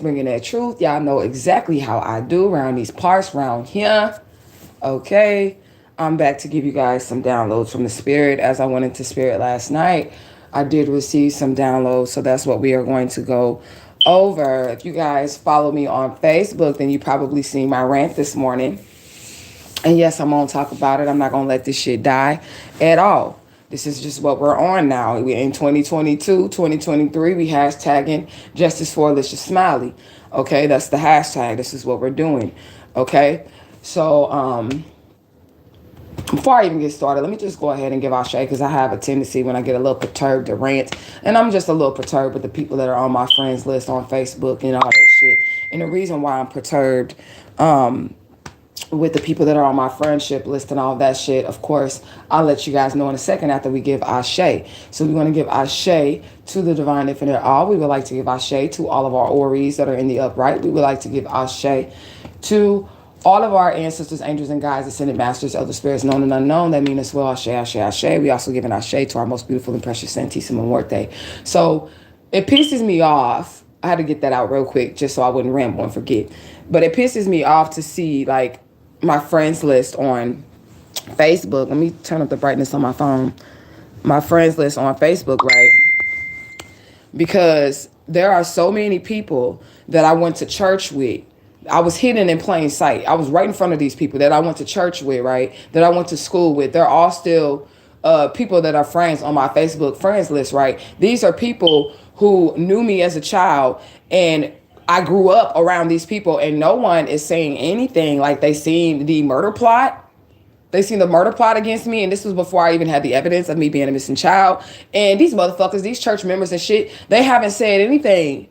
bringing that truth. Y'all know exactly how I do around these parts, around here. Okay. I'm back to give you guys some downloads from the spirit. As I went into spirit last night, I did receive some downloads. So that's what we are going to go over. If you guys follow me on Facebook, then you probably seen my rant this morning. And yes, I'm going to talk about it. I'm not going to let this shit die at all. This is just what we're on now. We're in 2022, 2023. We hashtagging justice for Alicia Smiley. Okay, that's the hashtag. This is what we're doing. Okay, so before I even get started, let me just go ahead and give Ashe, because I have a tendency when I get a little perturbed to rant. And I'm just a little perturbed with the people that are on my friends list on Facebook and all that shit. And the reason why I'm perturbed, with the people that are on my friendship list and all that shit, of course, I'll let you guys know in a second after we give Ashe. So we want to give Ashe to the Divine Infinite All. We would like to give Ashe to all of our Oris that are in the upright. We would like to give Ashe to all of our ancestors, angels, and guides, ascended masters, other spirits known and unknown. That mean as well, Ashe, Ashe, Ashe. We also give an Ashe to our most beautiful and precious Santissima Muerte. So it pisses me off. I had to get that out real quick just so I wouldn't ramble and forget. But it pisses me off to see, like, my friends list on Facebook. Let me turn up the brightness on my phone. My friends list on Facebook, right? Because there are so many people that I went to church with. I was hidden in plain sight. I was right in front of these people that I went to church with, right? That I went to school with. They're all still people that are friends on my Facebook friends list, right? These are people who knew me as a child, and I grew up around these people, and no one is saying anything. Like, they seen the murder plot. They seen the murder plot against me, and this was before I even had the evidence of me being a missing child. And these motherfuckers, these church members and shit, they haven't said anything.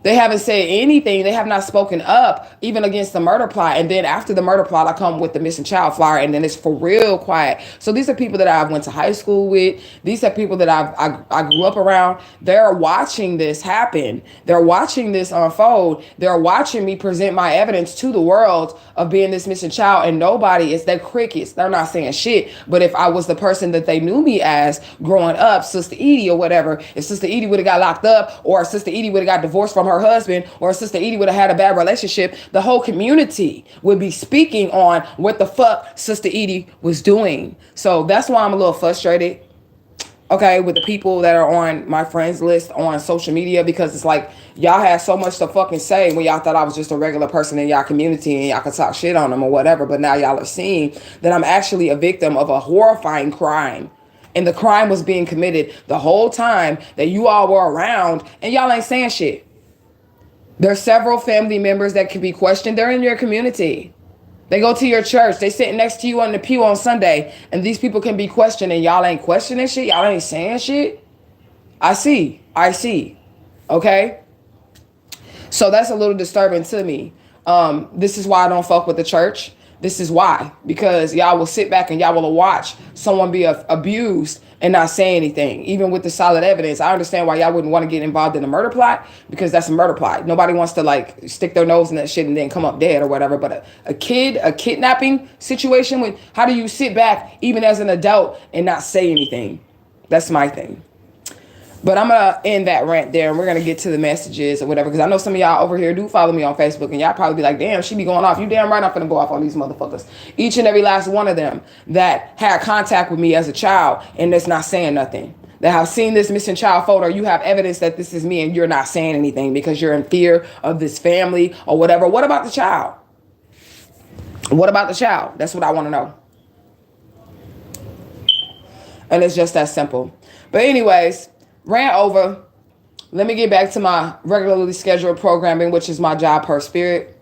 They haven't said anything. They have not spoken up even against the murder plot. And then after the murder plot, I come with the missing child flyer, and then it's for real quiet. So these are people that I went to high school with. These are people that I grew up around. They're watching this happen. They're watching this unfold. They're watching me present my evidence to the world of being this missing child. And nobody is, they're crickets. They're not saying shit. But if I was the person that they knew me as growing up, Sister Edie or whatever, if Sister Edie would have got locked up, or Sister Edie would have got divorced from her husband, or Sister Edie would have had a bad relationship, the whole community would be speaking on what the fuck Sister Edie was doing. So that's why I'm a little frustrated, okay, with the people that are on my friends list on social media, because it's like, y'all had so much to fucking say when y'all thought I was just a regular person in y'all community and y'all could talk shit on them or whatever. But now y'all are seeing that I'm actually a victim of a horrifying crime. And the crime was being committed the whole time that you all were around, and y'all ain't saying shit. There's several family members that can be questioned. They're in your community. They go to your church. They sit next to you on the pew on Sunday, and these people can be questioned, and y'all ain't questioning shit. Y'all ain't saying shit. I see. Okay? So that's a little disturbing to me. This is why I don't fuck with the church. This is why. Because y'all will sit back and y'all will watch someone be abused and not say anything, even with the solid evidence. I understand why y'all wouldn't want to get involved in a murder plot, because that's a murder plot. Nobody wants to, like, stick their nose in that shit and then come up dead or whatever. But a kidnapping situation, how do you sit back even as an adult and not say anything? That's my thing. But I'm going to end that rant there, and we're going to get to the messages or whatever, because I know some of y'all over here do follow me on Facebook, and y'all probably be like, damn, she be going off. You damn right I'm going to go off on these motherfuckers. Each and every last one of them that had contact with me as a child and that's not saying nothing. That have seen this missing child photo, you have evidence that this is me, and you're not saying anything because you're in fear of this family or whatever. What about the child? What about the child? That's what I want to know. And it's just that simple. But anyways, rant over. Let me get back to my regularly scheduled programming, which is my job per spirit,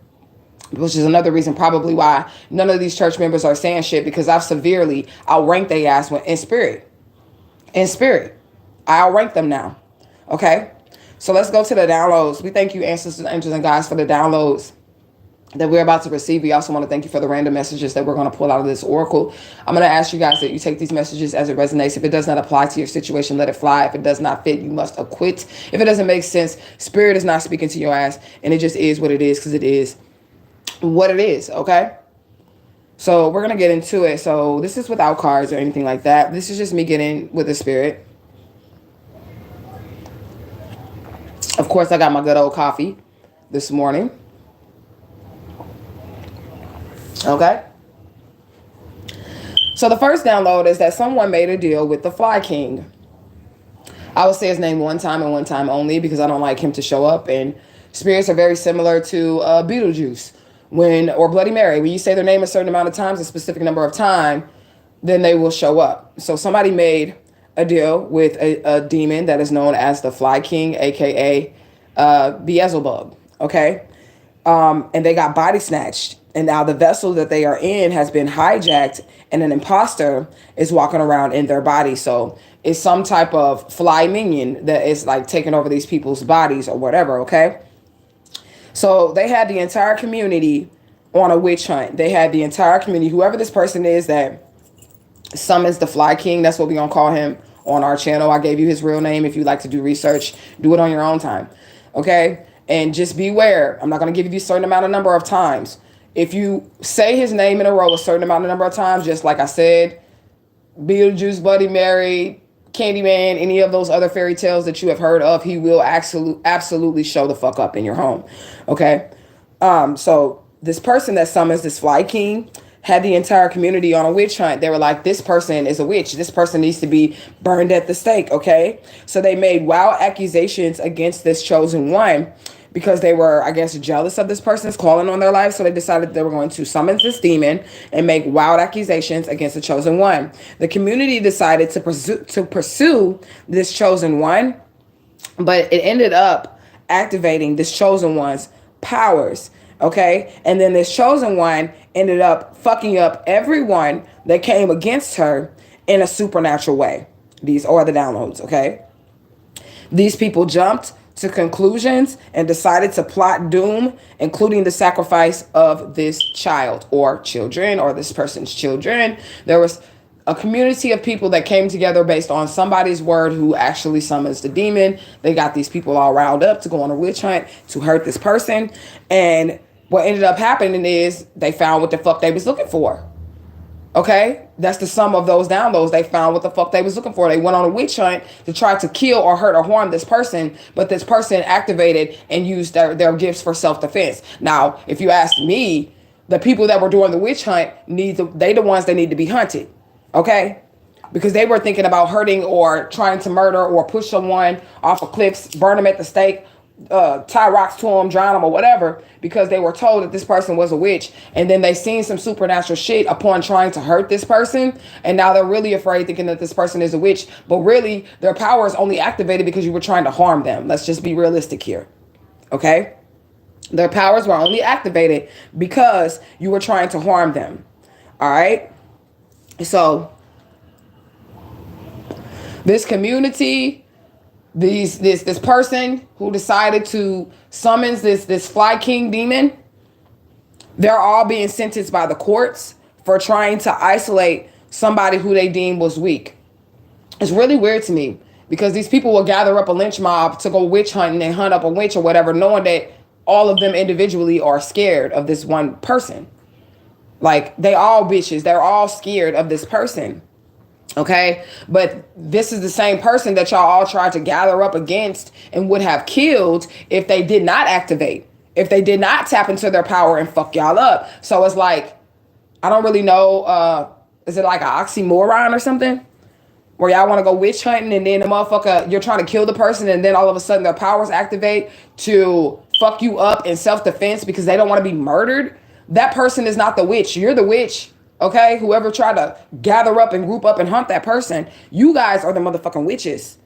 which is another reason probably why none of these church members are saying shit, because I've severely outranked their ass in spirit. In spirit. I outrank them now. Okay? So let's go to the downloads. We thank you, ancestors, angels, and guides, for the downloads that we're about to receive. We also want to thank you for the random messages that we're going to pull out of this oracle. I'm going to ask you guys that you take these messages as it resonates. If it does not apply to your situation, let it fly. If it does not fit, you must acquit. If it doesn't make sense, spirit is not speaking to your ass, and it just is what it is, because it is what it is. Okay? So we're going to get into it. So this is without cards or anything like that. This is just me getting with the spirit. Of course, I got my good old coffee. this morning. Okay. So the first download is that someone made a deal with the Fly King. I will say his name one time and one time only because I don't like him to show up. And spirits are very similar to Beetlejuice or Bloody Mary. When you say their name a certain amount of times, a specific number of time, then they will show up. So somebody made a deal with a demon that is known as the Fly King, aka Beelzebub. Okay, and they got body snatched. And now the vessel that they are in has been hijacked, and an imposter is walking around in their body. So it's some type of fly minion that is like taking over these people's bodies or whatever. Okay. So they had the entire community on a witch hunt. They had the entire community, whoever this person is that summons the Fly King. That's what we're going to call him on our channel. I gave you his real name. If you like to do research, do it on your own time. Okay. And just beware. I'm not going to give you a certain number of times. If you say his name in a row a certain number of times, just like I said, Beetlejuice, Bloody Mary, Candyman, any of those other fairy tales that you have heard of, he will absolutely show the fuck up in your home. Okay. So this person that summons this Fly King had the entire community on a witch hunt. They were like, this person is a witch. This person needs to be burned at the stake. Okay. So they made wild accusations against this chosen one, because they were, I guess, jealous of this person's calling on their life. So they decided they were going to summon this demon and make wild accusations against the chosen one. The community decided to pursue this chosen one, but it ended up activating this chosen one's powers. Okay. And then this chosen one ended up fucking up everyone that came against her in a supernatural way. These are the downloads. Okay. These people jumped to conclusions and decided to plot doom, including the sacrifice of this child or children or this person's children. There was a community of people that came together based on somebody's word who actually summons the demon. They got these people all riled up to go on a witch hunt to hurt this person. And what ended up happening is they found what the fuck they was looking for. Okay, that's the sum of those downloads. They found what the fuck they was looking for. They went on a witch hunt to try to kill or hurt or harm this person, but this person activated and used their gifts for self-defense. Now, if you ask me, the people that were doing the witch hunt they the ones that need to be hunted. Okay, because they were thinking about hurting or trying to murder or push someone off of cliffs, burn them at the stake, tie rocks to them, drown them or whatever, because they were told that this person was a witch. And then they seen some supernatural shit upon trying to hurt this person. And now they're really afraid, thinking that this person is a witch. But really, their power is only activated because you were trying to harm them. Let's just be realistic here. Okay? Their powers were only activated because you were trying to harm them. All right? So this community, this person who decided to summons this Fly King demon, they're all being sentenced by the courts for trying to isolate somebody who they deem was weak. It's really weird to me because these people will gather up a lynch mob to go witch hunting and hunt up a witch or whatever, knowing that all of them individually are scared of this one person. Like, they all bitches. They're all scared of this person. Okay, but this is the same person that y'all all tried to gather up against and would have killed if they did not activate, if they did not tap into their power and fuck y'all up. So it's like, I don't really know. Is it like an oxymoron or something? Where y'all want to go witch hunting and then the motherfucker, you're trying to kill the person and then all of a sudden their powers activate to fuck you up in self-defense because they don't want to be murdered. That person is not the witch. You're the witch. Okay, whoever tried to gather up and group up and hunt that person, you guys are the motherfucking witches.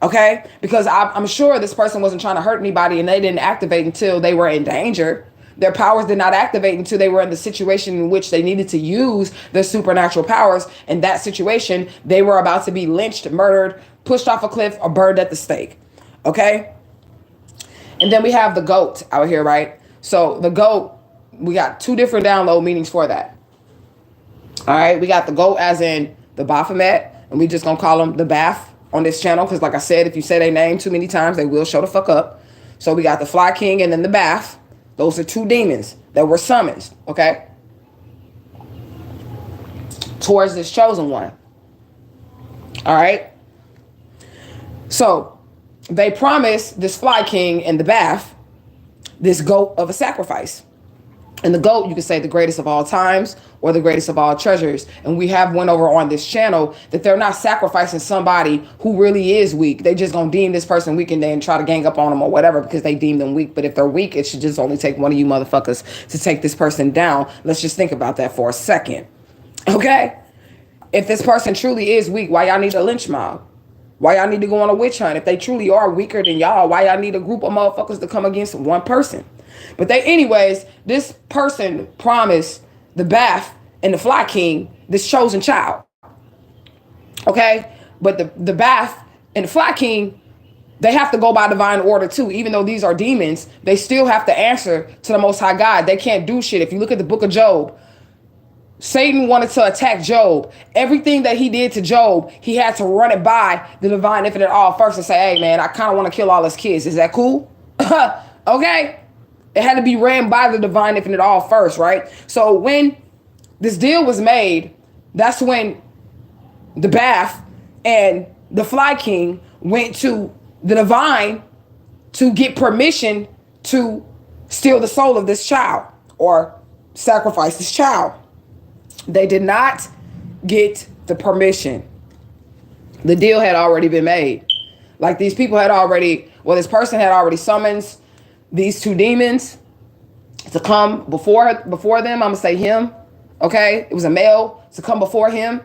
Okay, because I'm sure this person wasn't trying to hurt anybody and they didn't activate until they were in danger. Their powers did not activate until they were in the situation in which they needed to use their supernatural powers. In that situation, they were about to be lynched, murdered, pushed off a cliff, or burned at the stake. Okay, and then we have the goat out here, right? So the goat, we got two different download meanings for that. All right, we got the goat as in the Baphomet, and we just gonna call them the Bath on this channel because, like I said, if you say their name too many times, they will show the fuck up. So we got the Fly King and then the Bath. Those are two demons that were summoned, okay, towards this chosen one. All right. So they promised this Fly King and the Bath this goat of a sacrifice. And the GOAT, you could say the greatest of all times or the greatest of all treasures. And we have went over on this channel that they're not sacrificing somebody who really is weak. They just gonna deem this person weak and then try to gang up on them or whatever because they deem them weak. But if they're weak, it should just only take one of you motherfuckers to take this person down. Let's just think about that for a second. Okay? If this person truly is weak, why y'all need a lynch mob? Why y'all need to go on a witch hunt? If they truly are weaker than y'all, why y'all need a group of motherfuckers to come against one person? But anyways, this person promised the Bath and the Fly King this chosen child. Okay? But the Bath and the Fly King, they have to go by divine order too. Even though these are demons, they still have to answer to the Most High God. They can't do shit. If you look at the book of Job, Satan wanted to attack Job. Everything that he did to Job, he had to run it by the divine infinite all first and say, hey, man, I kind of want to kill all his kids. Is that cool? Okay? It had to be ran by the divine infinite all first, right? So when this deal was made, that's when the Bath and the Fly King went to the divine to get permission to steal the soul of this child or sacrifice this child. They did not get the permission. The deal had already been made. Like these people had already, well, this person had already summoned these two demons to come before them. I'm gonna say him. Okay, it was a male to come before him,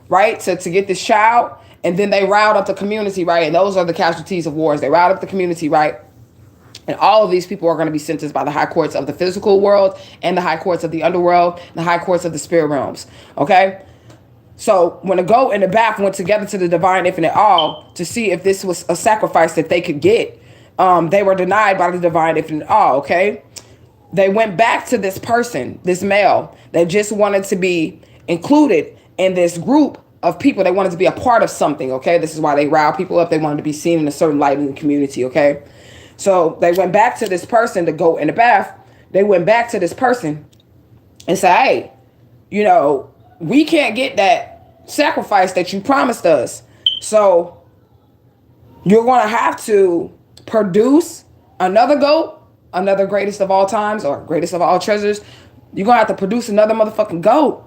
right? To get this child, and then they riled up the community, right? And those are the casualties of wars. They riled up the community, right? And all of these people are going to be sentenced by the high courts of the physical world and the high courts of the underworld and the high courts of the spirit realms. Okay. So when the goat and the Bath went together to the divine infinite all to see if this was a sacrifice that they could get, they were denied by the divine infinite all. Okay. They went back to this person, this male that just wanted to be included in this group of people. They wanted to be a part of something. Okay. This is why they rile people up. They wanted to be seen in a certain light in the community. Okay. So they went back to this person, the goat and the Bath. They went back to this person and said, hey, you know, we can't get that sacrifice that you promised us. So you're going to have to produce another goat, another greatest of all times or greatest of all treasures. You're going to have to produce another motherfucking goat,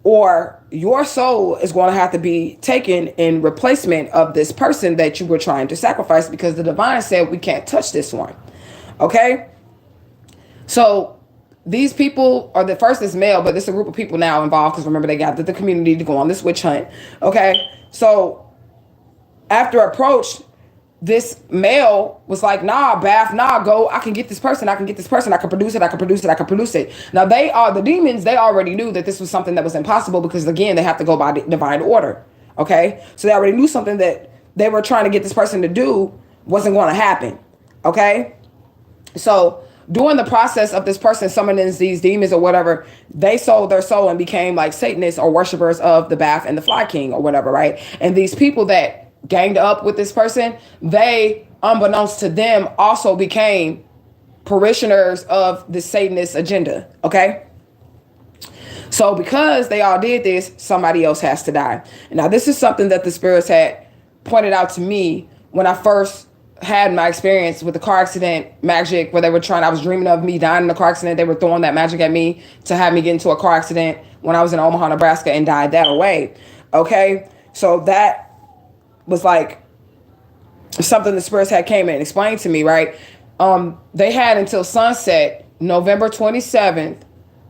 or your soul is going to have to be taken in replacement of this person that you were trying to sacrifice, because the divine said we can't touch this one. Okay? So these people are, the first is male, but there's a group of people now involved because remember they got the community to go on this witch hunt. Okay? So after approached, this male was like, nah, Bath, nah, go. I can get this person. I can get this person. I can produce it. I can produce it. I can produce it. Now, they are the demons. They already knew that this was something that was impossible because, again, they have to go by divine order. Okay. So they already knew something that they were trying to get this person to do wasn't going to happen. Okay. So during the process of this person summoning these demons or whatever, they sold their soul and became like Satanists or worshipers of the Bath and the Fly King or whatever. Right. And these people that ganged up with this person, they, unbeknownst to them, also became parishioners of the Satanist agenda. Okay. So because they all did this, somebody else has to die. Now, this is something that the spirits had pointed out to me when I first had my experience with the car accident magic, where they were I was dreaming of me dying in a car accident. They were throwing that magic at me to have me get into a car accident when I was in Omaha, Nebraska, and died that away. Okay. So that was like something the spirits had came and explained to me, right? They had until sunset, November 27th,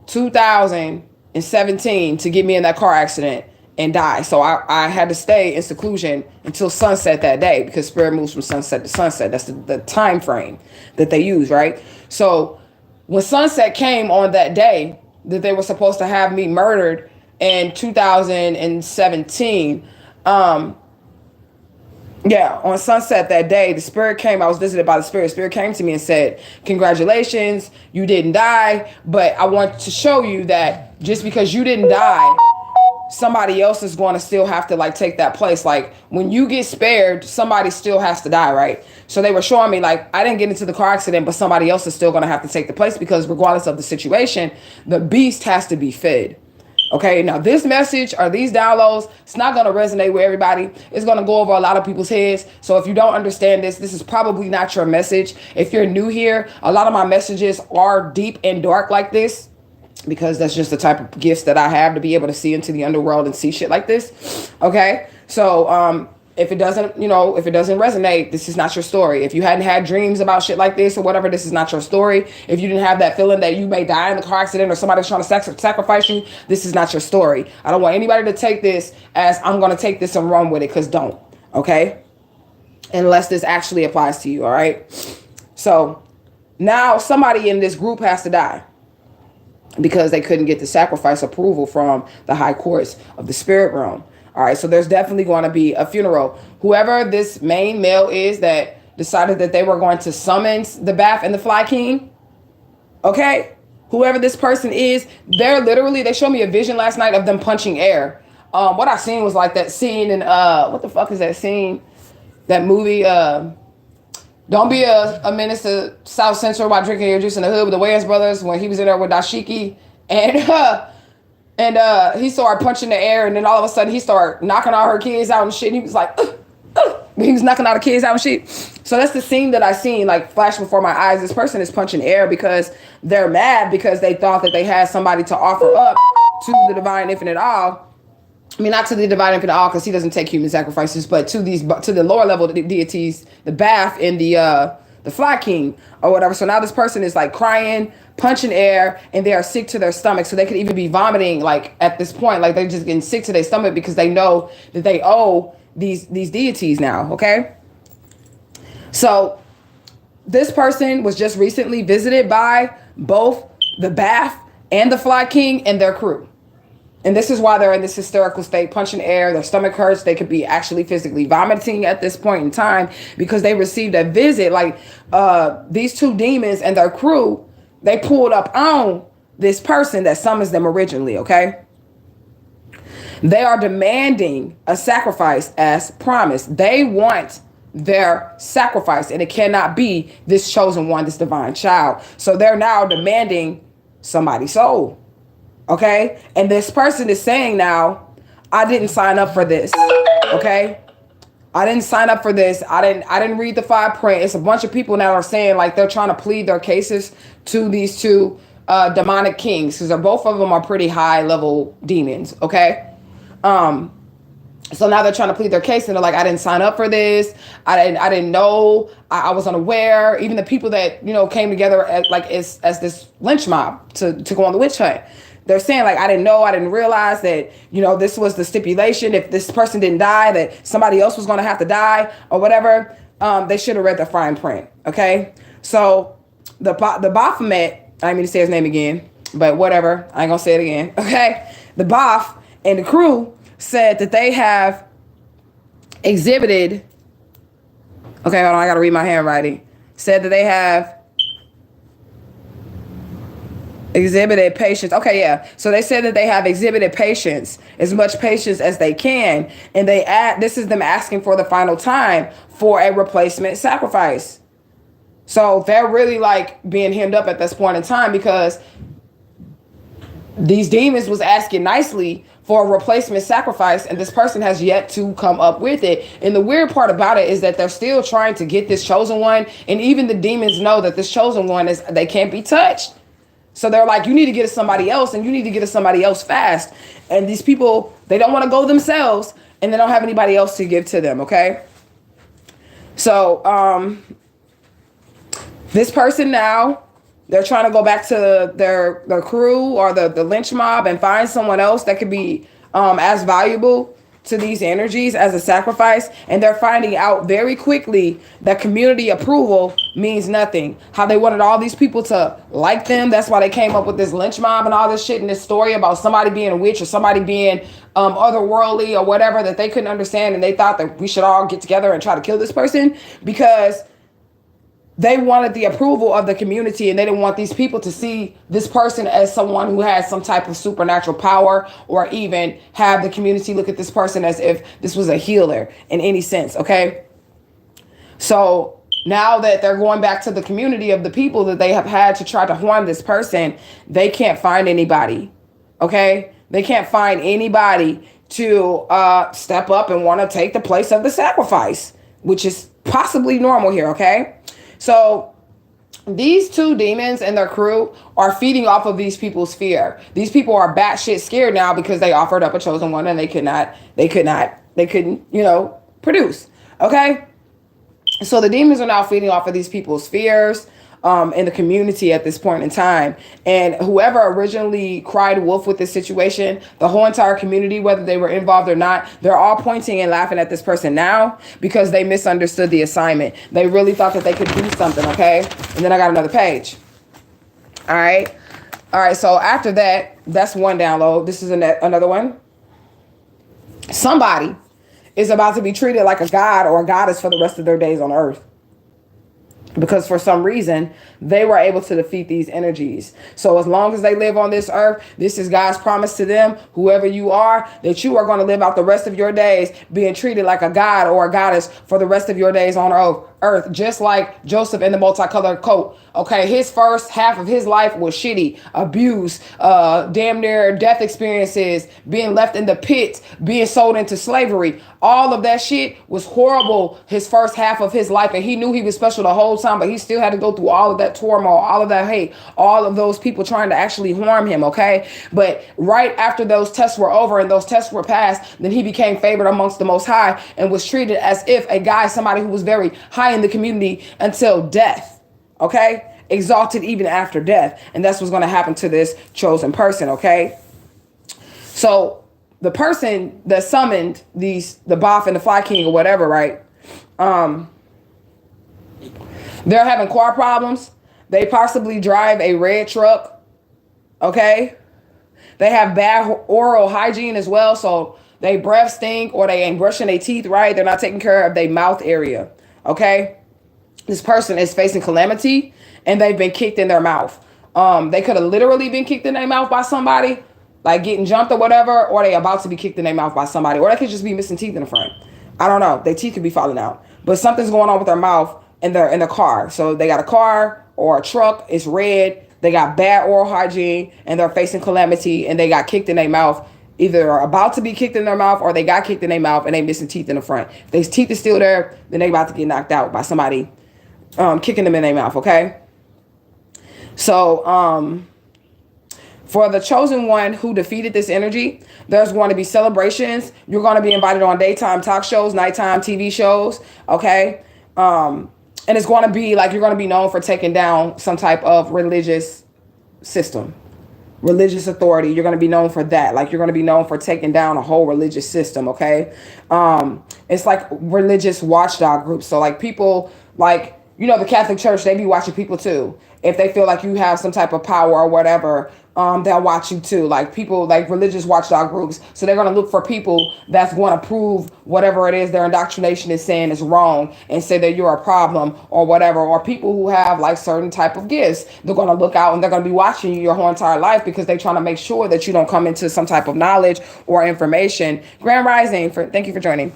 2017, to get me in that car accident and die. So I had to stay in seclusion until sunset that day because spirit moves from sunset to sunset. That's the time frame that they use, right? So when sunset came on that day that they were supposed to have me murdered in 2017, on sunset that day, the spirit came. I was visited by the spirit. Spirit came to me and said, congratulations, you didn't die, but I want to show you that just because you didn't die, somebody else is going to still have to like take that place. Like when you get spared, somebody still has to die, right? So they were showing me like, I didn't get into the car accident, but somebody else is still going to have to take the place because regardless of the situation, the beast has to be fed. Okay, now this message or these downloads, it's not going to resonate with everybody. It's going to go over a lot of people's heads. So if you don't understand this, this is probably not your message. If you're new here, a lot of my messages are deep and dark like this, because that's just the type of gifts that I have, to be able to see into the underworld and see shit like this. Okay, so if it doesn't, if it doesn't resonate, this is not your story. If you hadn't had dreams about shit like this or whatever, this is not your story. If you didn't have that feeling that you may die in a car accident or somebody's trying to sacrifice you, this is not your story. I don't want anybody to take this as I'm going to take this and run with it, because don't. Okay, unless this actually applies to you. All right, so now somebody in this group has to die, because they couldn't get the sacrifice approval from the high courts of the spirit realm. All right, so there's definitely going to be a funeral. Whoever this main male is that decided that they were going to summons the Bath and the Fly King, okay? Whoever this person is, they showed me a vision last night of them punching air. What I seen was like that scene in, what the fuck is that scene? That movie, Don't Be a Menace to South Central while drinking your juice in the hood with the Wayans brothers, when he was in there with Dashiki and he started punching the air, and then all of a sudden he started knocking all her kids out and shit. And he was like, he was knocking all the kids out and shit. So that's the scene that I seen like flash before my eyes. This person is punching air because they're mad, because they thought that they had somebody to offer up to the divine infinite all. I mean, not to the divine infinite all, because he doesn't take human sacrifices, but to the lower level deities, the Bath and the Fly King or whatever. So now this person is like crying, punching air, and they are sick to their stomach. So they could even be vomiting, like at this point, like they're just getting sick to their stomach, because they know that they owe these deities now. Okay. So this person was just recently visited by both the Bath and the Fly King and their crew. And this is why they're in this hysterical state, punching air, their stomach hurts. They could be actually physically vomiting at this point in time, because they received a visit. Like these two demons and their crew, they pulled up on this person that summons them originally, okay? They are demanding a sacrifice as promised. They want their sacrifice, and it cannot be this chosen one, this divine child. So they're now demanding somebody's soul. Okay. And this person is saying now, I didn't sign up for this. Okay. I didn't sign up for this. I didn't read the fine print. It's a bunch of people now are saying like they're trying to plead their cases to these two demonic kings, because both of them are pretty high level demons. Okay. So now they're trying to plead their case, and they're like, I didn't sign up for this. I didn't know. I was unaware. Even the people that, came together as this lynch mob to go on the witch hunt. They're saying like, I didn't know, I didn't realize that, this was the stipulation. If this person didn't die, that somebody else was going to have to die or whatever. They should have read the fine print. Okay. So the Baphomet, I didn't mean to say his name again, but whatever. I ain't gonna say it again. Okay. The Baph and the crew said that they have exhibited. Okay. Hold on. I got to read my handwriting. Said that they have exhibited patience. Okay, yeah. So they said that they have exhibited patience, as much patience as they can. And this is them asking for the final time for a replacement sacrifice. So they're really like being hemmed up at this point in time, because these demons was asking nicely for a replacement sacrifice, and this person has yet to come up with it. And the weird part about it is that they're still trying to get this chosen one. And even the demons know that this chosen one they can't be touched. So they're like, you need to get us somebody else, and you need to get us somebody else fast. And these people, they don't want to go themselves, and they don't have anybody else to give to them. Okay. So, this person now, they're trying to go back to their crew or the lynch mob and find someone else that could be, as valuable to these energies as a sacrifice. And they're finding out very quickly that community approval means nothing. How they wanted all these people to like them. That's why they came up with this lynch mob and all this shit in this story about somebody being a witch or somebody being otherworldly or whatever that they couldn't understand. And they thought that we should all get together and try to kill this person, because they wanted the approval of the community, and they didn't want these people to see this person as someone who has some type of supernatural power, or even have the community look at this person as if this was a healer in any sense. Okay. So now that they're going back to the community of the people that they have had to try to harm this person, they can't find anybody. Okay. They can't find anybody to step up and want to take the place of the sacrifice, which is possibly normal here, okay? So these two demons and their crew are feeding off of these people's fear. These people are batshit scared now because they offered up a chosen one and they couldn't, produce. Okay? So the demons are now feeding off of these people's fears in the community at this point in time. And whoever originally cried wolf with this situation, the whole entire community, whether they were involved or not, they're all pointing and laughing at this person now because they misunderstood the assignment. They really thought that they could do something, okay? And then I got another page. All right. So after that, that's one download. This is another one. Somebody is about to be treated like a god or a goddess for the rest of their days on earth, because for some reason they were able to defeat these energies. So as long as they live on this earth, this is God's promise to them, whoever you are, that you are going to live out the rest of your days being treated like a god or a goddess for the rest of your days on earth, just like Joseph in the multicolored coat. Okay, his first half of his life was shitty, abuse, damn near death experiences, being left in the pit, being sold into slavery. All of that shit was horrible his first half of his life, and he knew he was special the whole time, but he still had to go through all of that turmoil, all of that hate, all of those people trying to actually harm him, okay? But right after those tests were over and those tests were passed, then he became favored amongst the Most High and was treated as if a guy, somebody who was very high in the community until death. Okay, exalted even after death. And that's what's going to happen to this chosen person. Okay, so the person that summoned the Baph and the Fly King or whatever, right? They're having car problems. They possibly drive a red truck. Okay, they have bad oral hygiene as well. So they breath stink, or they ain't brushing their teeth right. They're not taking care of their mouth area. Okay. This person is facing calamity and they've been kicked in their mouth. They could have literally been kicked in their mouth by somebody, like getting jumped or whatever, or they about to be kicked in their mouth by somebody, or they could just be missing teeth in the front. I don't know. Their teeth could be falling out, but something's going on with their mouth and they're in the car. So they got a car or a truck. It's red. They got bad oral hygiene and they're facing calamity and they got kicked in their mouth. Either are about to be kicked in their mouth or they got kicked in their mouth and they missing teeth in the front. If their teeth is still there, then they about to get knocked out by somebody kicking them in their mouth, okay? So for the chosen one who defeated this energy, there's going to be celebrations. You're going to be invited on daytime talk shows, nighttime TV shows, okay? And it's going to be like you're going to be known for taking down some type of religious system, religious authority. You're going to be known for that. Like you're going to be known for taking down a whole religious system, okay? It's like religious watchdog groups. So like people like, the Catholic Church, they be watching people too. If they feel like you have some type of power or whatever, they'll watch you too. Like people, like religious watchdog groups. So they're going to look for people that's going to prove whatever it is their indoctrination is saying is wrong and say that you're a problem or whatever. Or people who have like certain type of gifts, they're going to look out and they're going to be watching you your whole entire life because they're trying to make sure that you don't come into some type of knowledge or information. Grand Rising, thank you for joining.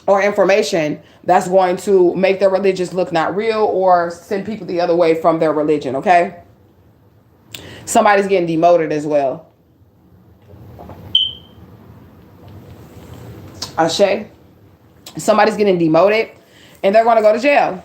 Or information that's going to make their religions look not real or send people the other way from their religion, okay? Somebody's getting demoted as well. Ashe. Somebody's getting demoted and they're going to go to jail,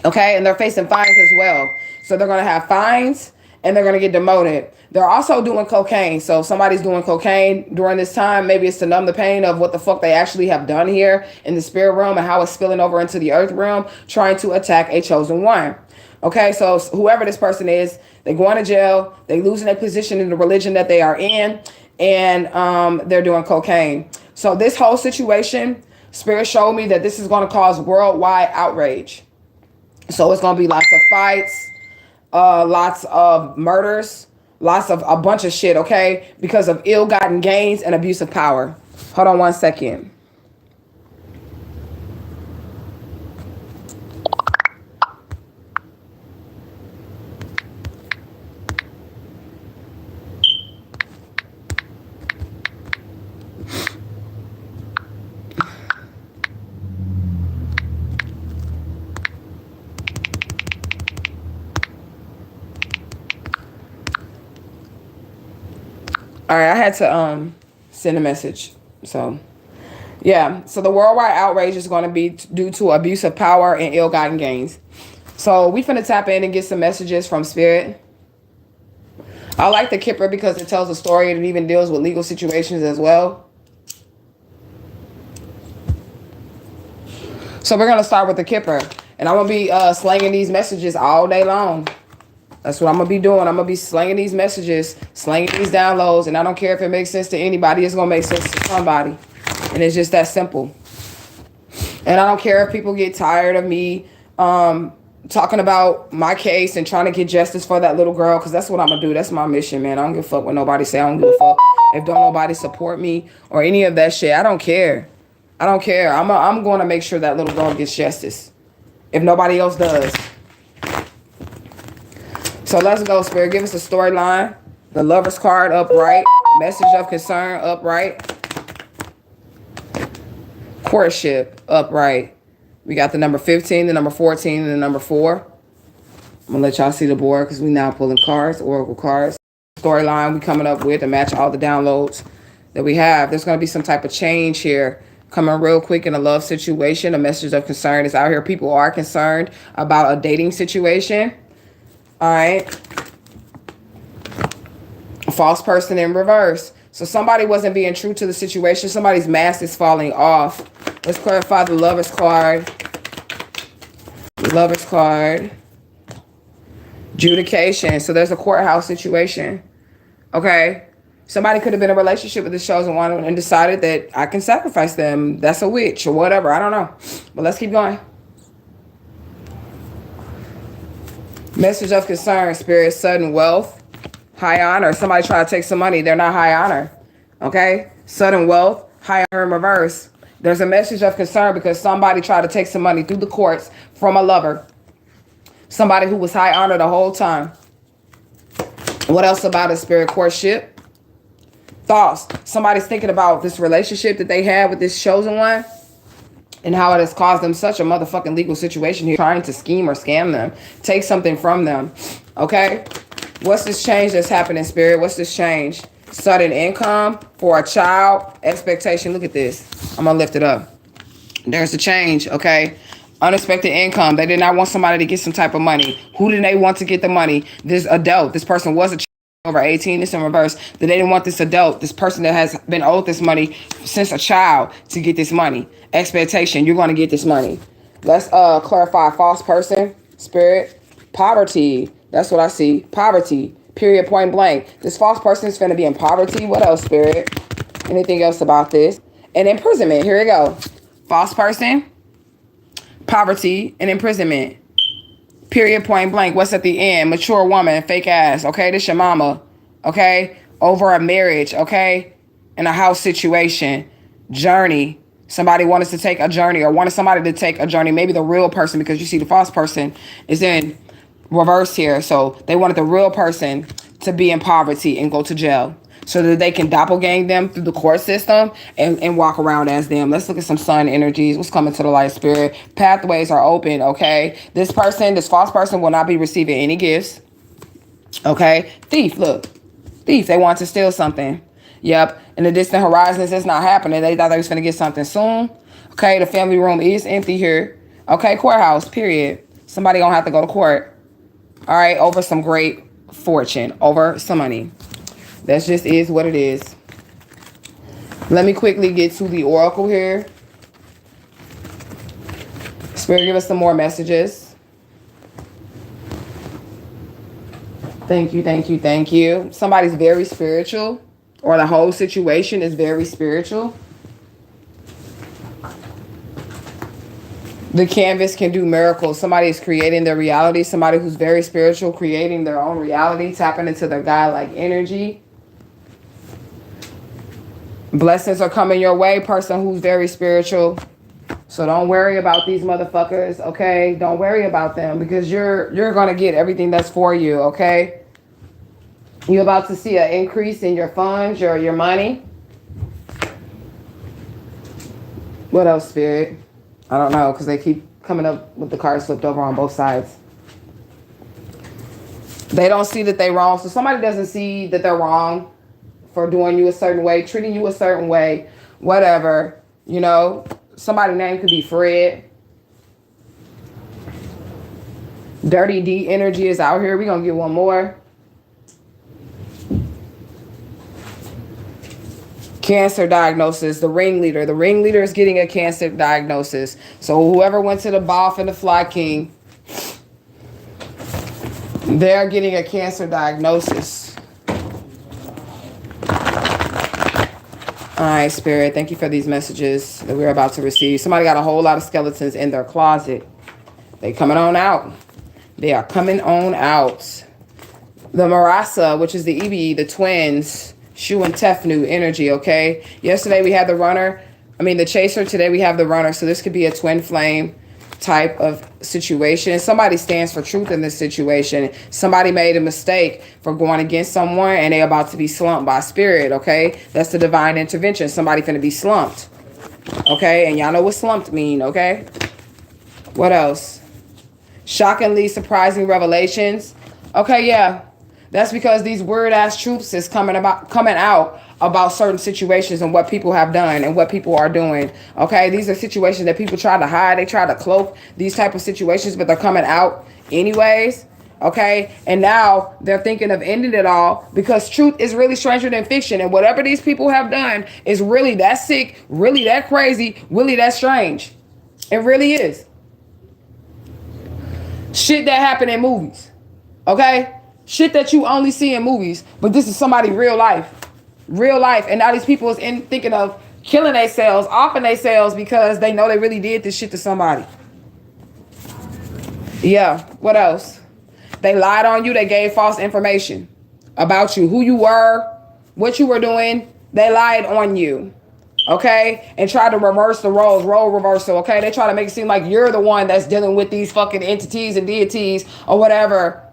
okay? And they're facing fines as well. So they're going to have fines and they're going to get demoted. They're also doing cocaine. So if somebody's doing cocaine during this time, maybe it's to numb the pain of what the fuck they actually have done here in the spirit realm and how it's spilling over into the earth realm, trying to attack a chosen one. Okay, so whoever this person is, they're going to jail, they losing their position in the religion that they are in, and they're doing cocaine. So this whole situation, Spirit showed me that this is going to cause worldwide outrage. So it's going to be lots of fights, lots of murders, lots of a bunch of shit, okay? Because of ill-gotten gains and abuse of power. Hold on one second. All right, I had to send a message. So, yeah. So the worldwide outrage is going to be due to abuse of power and ill-gotten gains. So we finna tap in and get some messages from Spirit. I like the Kipper because it tells a story and it even deals with legal situations as well. So we're going to start with the Kipper. And I'm going to be slanging these messages all day long. That's what I'm going to be doing. I'm going to be slanging these messages, slanging these downloads. And I don't care if it makes sense to anybody. It's going to make sense to somebody. And it's just that simple. And I don't care if people get tired of me talking about my case and trying to get justice for that little girl, because that's what I'm going to do. That's my mission, man. I don't give a fuck what nobody say. I don't give a fuck if don't nobody support me or any of that shit. I don't care. I don't care. I'm going to make sure that little girl gets justice if nobody else does. So let's go, Spirit. Give us a storyline. The Lover's card upright. Message of concern upright. Courtship upright. We got the number 15, the number 14, and the number 4. I'm going to let y'all see the board because we now pulling cards, oracle cards. Storyline we coming up with to match all the downloads that we have. There's going to be some type of change here coming real quick in a love situation. A message of concern is out here. People are concerned about a dating situation. All right. A false person in reverse. So somebody wasn't being true to the situation. Somebody's mask is falling off. Let's clarify the Lover's card. Lover's card. Adjudication. So there's a courthouse situation. Okay. Somebody could have been in a relationship with this chosen one and decided that I can sacrifice them. That's a witch or whatever. I don't know. But let's keep going. Message of concern, Spirit, sudden wealth, high honor. Somebody try to take some money. They're not high honor. Okay. Sudden wealth, high honor in reverse. There's a message of concern because somebody tried to take some money through the courts from a lover. Somebody who was high honor the whole time. What else about a Spirit? Courtship. Thoughts. Somebody's thinking about this relationship that they had with this chosen one and how it has caused them such a motherfucking legal situation here, trying to scheme or scam them, take something from them. Okay. What's this change that's happening, Spirit? What's this change? Sudden income for a child. Expectation. Look at this. I'm going to lift it up. There's a change. Okay. Unexpected income. They did not want somebody to get some type of money. Who did they want to get the money? This adult. This person was a child over 18. It's in reverse. That they didn't want this adult, this person that has been owed this money since a child, to get this money. Expectation. You're going to get this money. Let's clarify false person. Spirit. Poverty. That's what I see. Poverty. Period, point blank. This false person is going to be in poverty. What else, Spirit? Anything else about this? And imprisonment. Here we go. False person, poverty, and imprisonment. Period, point blank. What's at the end? Mature woman, fake ass. Okay, this your mama. Okay, over a marriage. Okay, in a house situation. Journey. Somebody wanted to take a journey or wanted somebody to take a journey. Maybe the real person, because you see the false person is in reverse here. So they wanted the real person to be in poverty and go to jail so that they can doppelgang them through the court system and walk around as them. Let's look at some sun energies. What's coming to the light, Spirit? Pathways are open, okay? This person, this false person, will not be receiving any gifts. Okay? Thief, look. Thief, they want to steal something. Yep. In the distant horizons, it's not happening. They thought they was going to get something soon. Okay, the family room is empty here. Okay, courthouse, period. Somebody gonna have to go to court. All right, over some great fortune, over some money. That just is what it is. Let me quickly get to the oracle here. Spirit, give us some more messages. Thank you, thank you, thank you. Somebody's very spiritual, or the whole situation is very spiritual. The canvas can do miracles. Somebody is creating their reality. Somebody who's very spiritual, creating their own reality, tapping into their God-like energy. Blessings are coming your way, person who's very spiritual. So don't worry about these motherfuckers, okay? Don't worry about them because you're going to get everything that's for you, okay? You're about to see an increase in your funds, your money. What else, Spirit? I don't know, because they keep coming up with the cards flipped over on both sides. They don't see that they're wrong. So somebody doesn't see that they're wrong for doing you a certain way, treating you a certain way, whatever. You know, somebody's name could be Fred. Dirty D energy is out here. We're going to get one more. Cancer diagnosis, the ringleader. The ringleader is getting a cancer diagnosis. So whoever went to the Boff and the Fly King, they're getting a cancer diagnosis. All right, Spirit, thank you for these messages that we're about to receive. Somebody got a whole lot of skeletons in their closet. They coming on out. They are coming on out. The Marasa, which is the Ebi, the twins, Shu and Tefnu energy, okay? Yesterday we had the runner. The chaser. Today we have the runner. So this could be a twin flame type of situation. Somebody stands for truth in this situation. Somebody made a mistake for going against someone and they're about to be slumped by spirit, okay? That's the divine intervention. Somebody finna be slumped, okay? And y'all know what slumped mean, okay? What else? Shockingly surprising revelations. Okay, yeah. That's because these weird-ass truths is coming out about certain situations and what people have done and what people are doing. Okay, these are situations that people try to hide. They try to cloak these type of situations, but they're coming out anyways. Okay, and now they're thinking of ending it all because truth is really stranger than fiction. And whatever these people have done is really that sick, really that crazy, really that strange. It really is. Shit that happened in movies. Okay? Shit that you only see in movies, but this is somebody real life. Real life. And now these people is thinking of killing themselves, offing themselves because they know they really did this shit to somebody. Yeah. What else? They lied on you. They gave false information about you, who you were, what you were doing. They lied on you. Okay? And tried to reverse the roles, role reversal. Okay? They try to make it seem like you're the one that's dealing with these fucking entities and deities or whatever.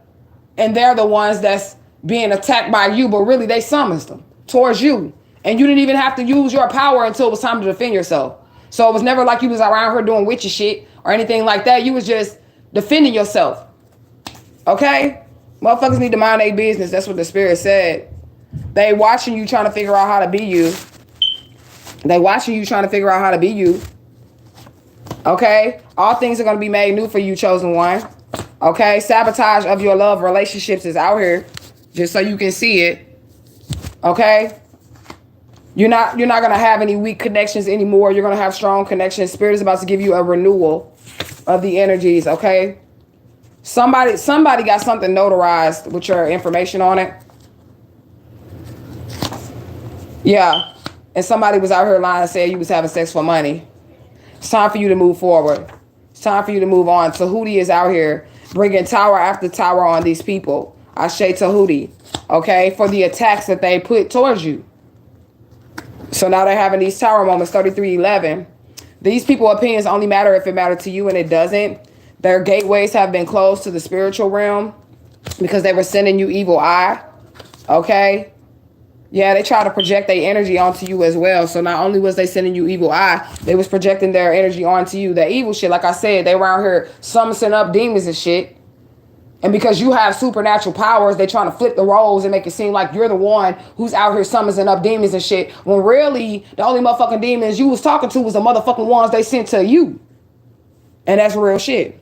And they're the ones that's being attacked by you, but really they summoned them towards you. And you didn't even have to use your power until it was time to defend yourself. So it was never like you was around here doing witchy shit or anything like that. You was just defending yourself. Okay? Motherfuckers need to mind their business. That's what the spirit said. They watching you trying to figure out how to be you. They watching you trying to figure out how to be you. Okay? All things are going to be made new for you, chosen one. Okay, sabotage of your love relationships is out here, just so you can see it. Okay, you're not gonna have any weak connections anymore. You're gonna have strong connections. Spirit is about to give you a renewal of the energies. Okay, somebody got something notarized with your information on it. Yeah, and somebody was out here lying and said you was having sex for money. It's time for you to move forward. It's time for you to move on. Tahuti is out here bringing tower after tower on these people. Ashe Tahuti. Okay? For the attacks that they put towards you. So now they're having these tower moments, 3311. These people's opinions only matter if it matters to you, and it doesn't. Their gateways have been closed to the spiritual realm because they were sending you evil eye. Okay? Yeah, they try to project their energy onto you as well. So not only was they sending you evil eye, they was projecting their energy onto you. That evil shit, like I said, they around here summoning up demons and shit. And because you have supernatural powers, they trying to flip the roles and make it seem like you're the one who's out here summoning up demons and shit. When really, the only motherfucking demons you was talking to was the motherfucking ones they sent to you. And that's real shit.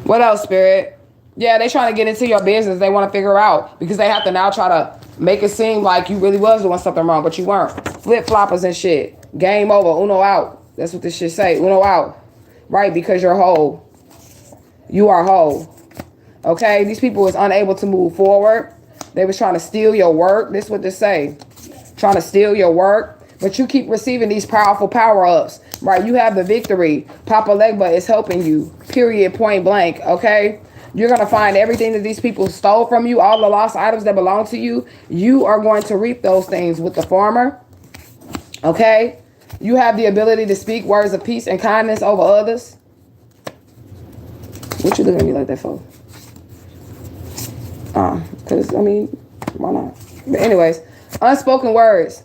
What else, Spirit? Yeah, they trying to get into your business. They want to figure out because they have to now try to make it seem like you really was doing something wrong, but you weren't. Flip-floppers and shit. Game over. Uno out. That's what this shit say. Uno out. Right, because you're whole. You are whole. Okay? These people is unable to move forward. They was trying to steal your work. This is what this say. Trying to steal your work. But you keep receiving these powerful power-ups. Right? You have the victory. Papa Legba is helping you. Period. Point blank. Okay? You're going to find everything that these people stole from you, all the lost items that belong to you. You are going to reap those things with the farmer. Okay? You have the ability to speak words of peace and kindness over others. What you looking at me like that for? Because, why not? But anyways, unspoken words.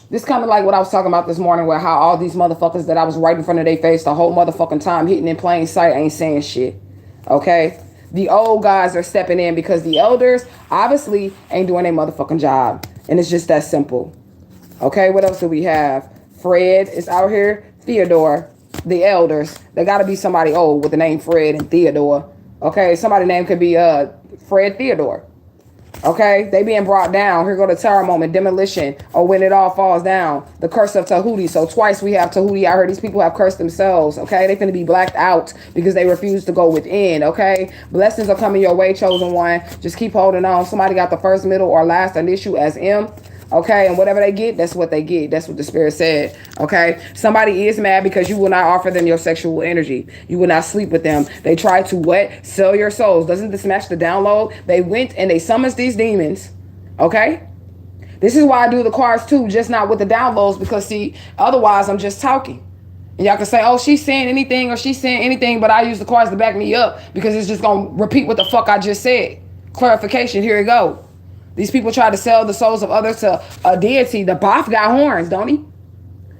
This kind of like what I was talking about this morning, where how all these motherfuckers that I was right in front of their face the whole motherfucking time, hitting in plain sight, ain't saying shit. Okay? The old guys are stepping in because the elders obviously ain't doing their motherfucking job. And it's just that simple. Okay, what else do we have? Fred is out here. Theodore. The elders. They got to be somebody old with the name Fred and Theodore. Okay, somebody's name could be Fred Theodore. Okay, they being brought down. Here go the tower moment, demolition, or when it all falls down. The curse of Tahuti. So twice we have Tahuti. I heard these people have cursed themselves. Okay, they finna be blacked out because they refuse to go within. Okay, blessings are coming your way, chosen one. Just keep holding on. Somebody got the first, middle, or last initial as M. Okay, and whatever they get, that's what they get. That's what the spirit said. Okay, somebody is mad because you will not offer them your sexual energy. You will not sleep with them. They try to what? Sell your souls. Doesn't this match the download? They went and they summoned these demons. Okay, this is why I do the cards too, just not with the downloads, because see, otherwise I'm just talking. And y'all can say, oh, she's saying anything or she's saying anything, but I use the cards to back me up because it's just gonna repeat what the fuck I just said. Clarification, here we go. These people try to sell the souls of others to a deity. The Baph got horns, don't he?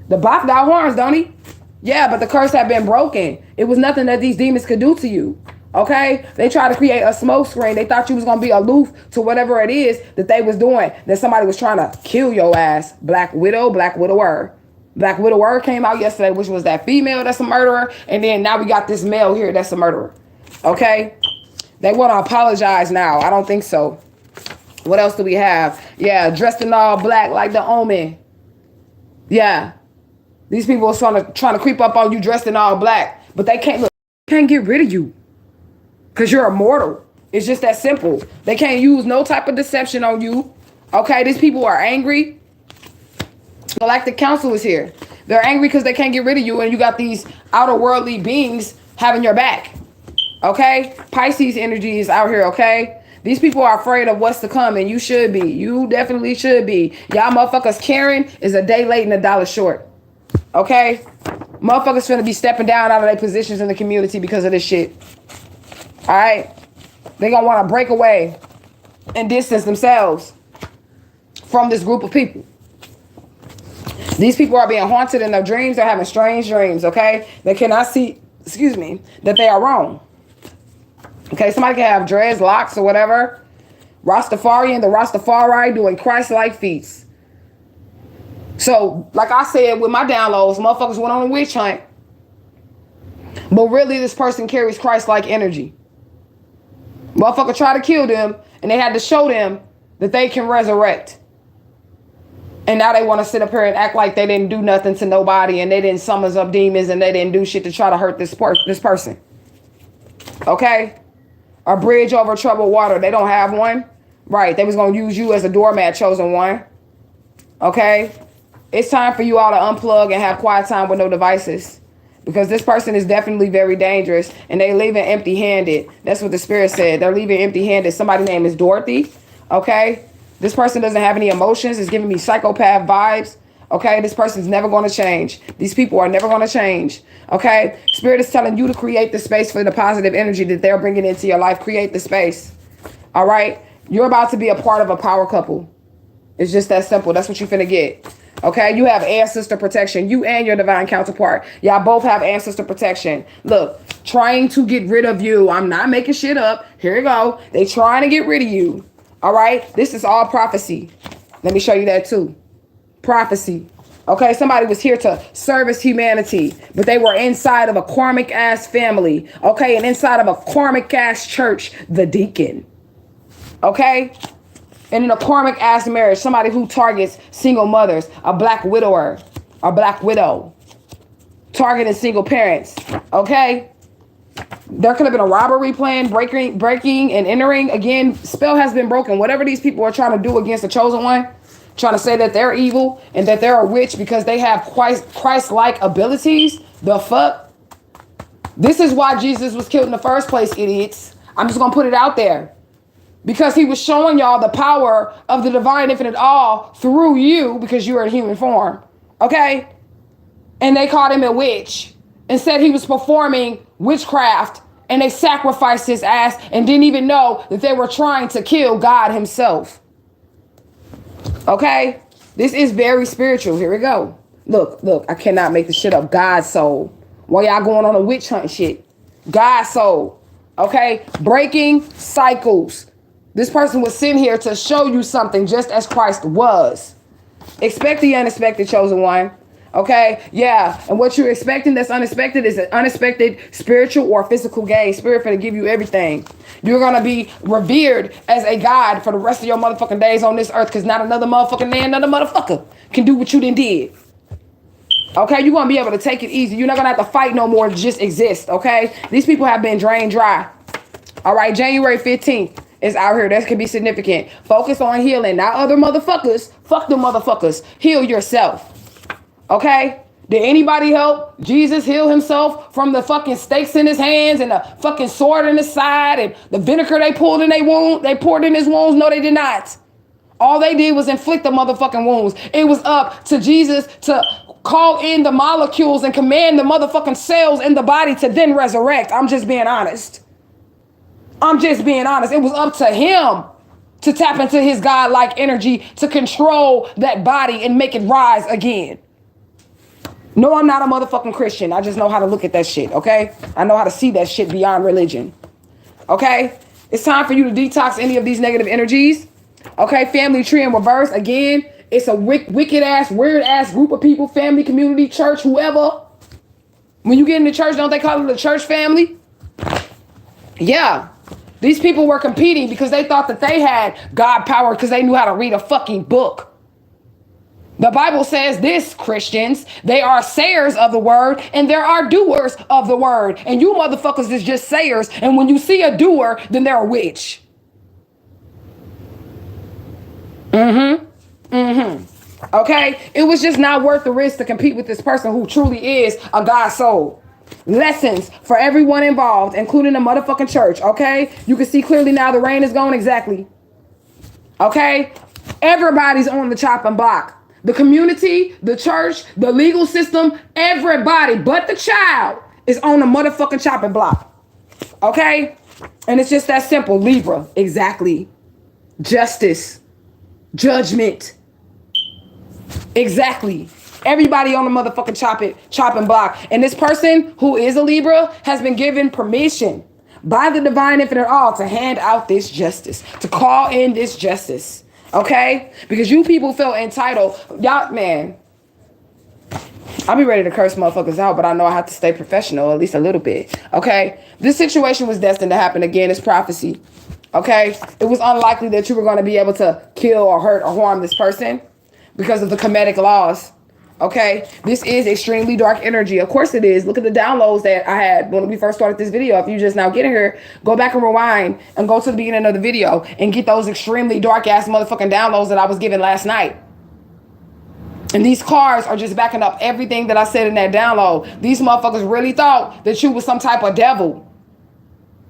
The Baph got horns, don't he? Yeah, but the curse had been broken. It was nothing that these demons could do to you. Okay? They tried to create a smoke screen. They thought you was going to be aloof to whatever it is that they was doing. That somebody was trying to kill your ass. Black Widow, Black Widower. Black Widower came out yesterday, which was that female that's a murderer. And then now we got this male here that's a murderer. Okay? They want to apologize now. I don't think so. What else do we have? Yeah, dressed in all black like the Omen. Yeah. These people are trying to creep up on you dressed in all black. But they can't get rid of you. Because you're immortal. It's just that simple. They can't use no type of deception on you. Okay, these people are angry. Galactic Council is here. They're angry because they can't get rid of you. And you got these outer worldly beings having your back. Okay? Pisces energy is out here, okay? These people are afraid of what's to come, and you should be. You definitely should be. Y'all motherfuckers caring is a day late and a dollar short. Okay? Motherfuckers finna be stepping down out of their positions in the community because of this shit. Alright? They gonna wanna break away and distance themselves from this group of people. These people are being haunted in their dreams. They're having strange dreams, okay? They cannot see, that they are wrong. Okay, somebody can have dreads, locks, or whatever. Rastafarian, the Rastafari doing Christ-like feats. So, like I said with my downloads, motherfuckers went on a witch hunt. But really, this person carries Christ-like energy. Motherfucker tried to kill them, and they had to show them that they can resurrect. And now they want to sit up here and act like they didn't do nothing to nobody, and they didn't summon up demons, and they didn't do shit to try to hurt this person. Okay? A bridge over troubled water. They don't have one. Right. They was going to use you as a doormat, chosen one. Okay. It's time for you all to unplug and have quiet time with no devices. Because this person is definitely very dangerous. And they leaving empty-handed. That's what the spirit said. They're leaving empty-handed. Somebody's name is Dorothy. Okay. This person doesn't have any emotions. It's giving me psychopath vibes. Okay, this person's never going to change. These people are never going to change. Okay, Spirit is telling you to create the space for the positive energy that they're bringing into your life. Create the space. All right, you're about to be a part of a power couple. It's just that simple. That's what you're finna get. Okay, you have ancestor protection. You and your divine counterpart. Y'all both have ancestor protection. Look, trying to get rid of you. I'm not making shit up. Here you go. They trying to get rid of you. All right, this is all prophecy. Let me show you that too. Prophecy. Okay, somebody was here to service humanity, but they were inside of a karmic ass family. Okay, and inside of a karmic ass church, the deacon. Okay, and in a karmic ass marriage, somebody who targets single mothers, a black widower, a black widow, targeting single parents. Okay, there could have been a robbery plan, breaking and entering. Again, spell has been broken. Whatever these people are trying to do against the chosen one, trying to say that they're evil and that they're a witch because they have Christ-like abilities. The fuck? This is why Jesus was killed in the first place, idiots. I'm just going to put it out there. Because he was showing y'all the power of the divine infinite all through you because you are in human form. Okay? And they called him a witch and said he was performing witchcraft, and they sacrificed his ass and didn't even know that they were trying to kill God himself. Okay, this is very spiritual. Here we go. Look, I cannot make this shit up. God's soul. While y'all going on a witch hunt shit. God's soul. Okay? Breaking cycles. This person was sent here to show you something just as Christ was. Expect the unexpected, chosen one. Okay? Yeah. And what you're expecting that's unexpected is an unexpected spiritual or physical gain. Spirit for to give you everything. You're going to be revered as a God for the rest of your motherfucking days on this earth because not another motherfucking man, another motherfucker can do what you done did. Okay? You're going to be able to take it easy. You're not going to have to fight no more to just exist. Okay? These people have been drained dry. All right? January 15th. Is out here. That could be significant. Focus on healing, not other motherfuckers. Fuck them motherfuckers. Heal yourself. Okay? Did anybody help Jesus heal himself from the fucking stakes in his hands and the fucking sword in his side and the vinegar they pulled in their wound? They poured in his wounds? No, they did not. All they did was inflict the motherfucking wounds. It was up to Jesus to call in the molecules and command the motherfucking cells in the body to then resurrect. I'm just being honest. It was up to him to tap into his God-like energy to control that body and make it rise again. No, I'm not a motherfucking Christian. I just know how to look at that shit, okay? I know how to see that shit beyond religion, okay? It's time for you to detox any of these negative energies, okay? Family tree in reverse. Again, it's a wicked-ass, weird-ass group of people, family, community, church, whoever. When you get into church, don't they call it a church family? Yeah. These people were competing because they thought that they had God power because they knew how to read a fucking book. The Bible says this, Christians, they are sayers of the word and there are doers of the word. And you motherfuckers is just sayers. And when you see a doer, then they're a witch. Okay? It was just not worth the risk to compete with this person who truly is a God soul. Lessons for everyone involved, including the motherfucking church, okay? You can see clearly now the rain is gone, exactly. Okay? Everybody's on the chopping block. The community, the church, the legal system, everybody but the child is on the motherfucking chopping block. Okay? And it's just that simple. Libra, exactly. Justice. Judgment. Exactly. Everybody on the motherfucking chopping block. And this person who is a Libra has been given permission by the divine infinite all to hand out this justice, to call in this justice. Okay? Because you people feel entitled. Y'all, man, I'll be ready to curse motherfuckers out, but I know I have to stay professional, at least a little bit. Okay? This situation was destined to happen again. It's prophecy. Okay? It was unlikely that you were going to be able to kill or hurt or harm this person because of the Kemetic laws. Okay, this is extremely dark energy. Of course it is. Look at the downloads that I had when we first started this video. If you just now getting here, go back and rewind and go to the beginning of the video and get those extremely dark ass motherfucking downloads that I was given last night. And these cards are just backing up everything that I said in that download. These motherfuckers really thought that you was some type of devil.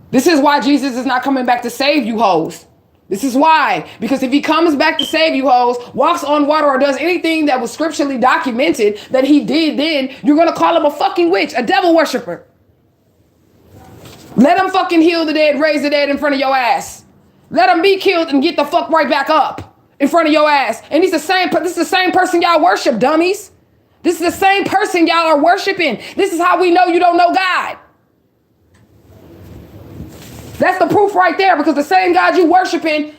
This is why Jesus is not coming back to save you hoes. This is why. Because if he comes back to save you hoes, walks on water, or does anything that was scripturally documented that he did then, you're going to call him a fucking witch, a devil worshiper. Let him fucking heal the dead, raise the dead in front of your ass. Let him be killed and get the fuck right back up in front of your ass. And this is the same person y'all worship, dummies. This is the same person y'all are worshiping. This is how we know you don't know God. That's the proof right there, because the same God you worshiping,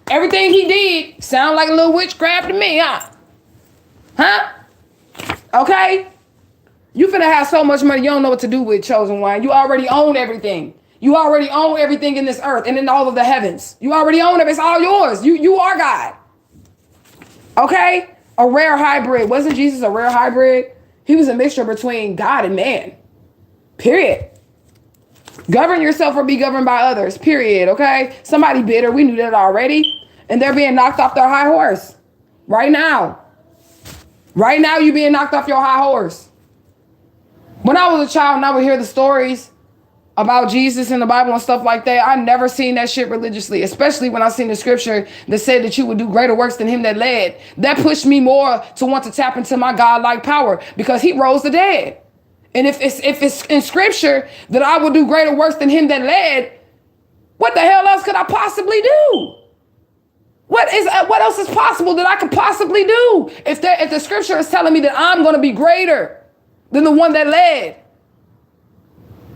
everything he did sound like a little witchcraft to me, huh? Huh? Okay? You finna have so much money you don't know what to do with, chosen one. You already own everything. You already own everything in this earth and in all of the heavens. You already own it. It's all yours. You are God. Okay? A rare hybrid. Wasn't Jesus a rare hybrid? He was a mixture between God and man. Period. Govern yourself or be governed by others. Period. Okay? Somebody bitter. We knew that already. And they're being knocked off their high horse. Right now. Right now you're being knocked off your high horse. When I was a child and I would hear the stories about Jesus in the Bible and stuff like that, I never seen that shit religiously, especially when I seen the scripture that said that you would do greater works than him that led. That pushed me more to want to tap into my God-like power, because he rose the dead. And if it's in scripture that I will do greater works than him that led, what the hell else could I possibly do? What else is possible that I could possibly do if the scripture is telling me that I'm going to be greater than the one that led?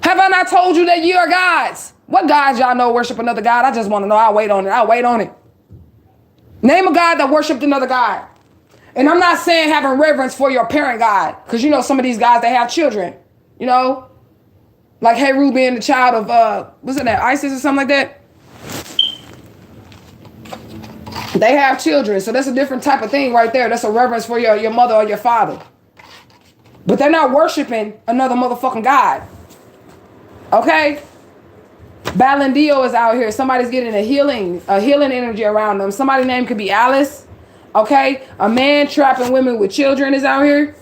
Have I not told you that ye are gods? What gods y'all know worship another god? I just want to know. I'll wait on it. I'll wait on it. Name a god that worshiped another god. And I'm not saying having reverence for your parent god. Because you know some of these guys, they have children. You know? Like Heru being the child of, what's it, Isis or something like that? They have children. So that's a different type of thing right there. That's a reverence for your mother or your father. But they're not worshiping another motherfucking god. Okay? Balandio is out here. Somebody's getting a healing energy around them. Somebody's name could be Alice. Okay? A man trapping women with children is out here.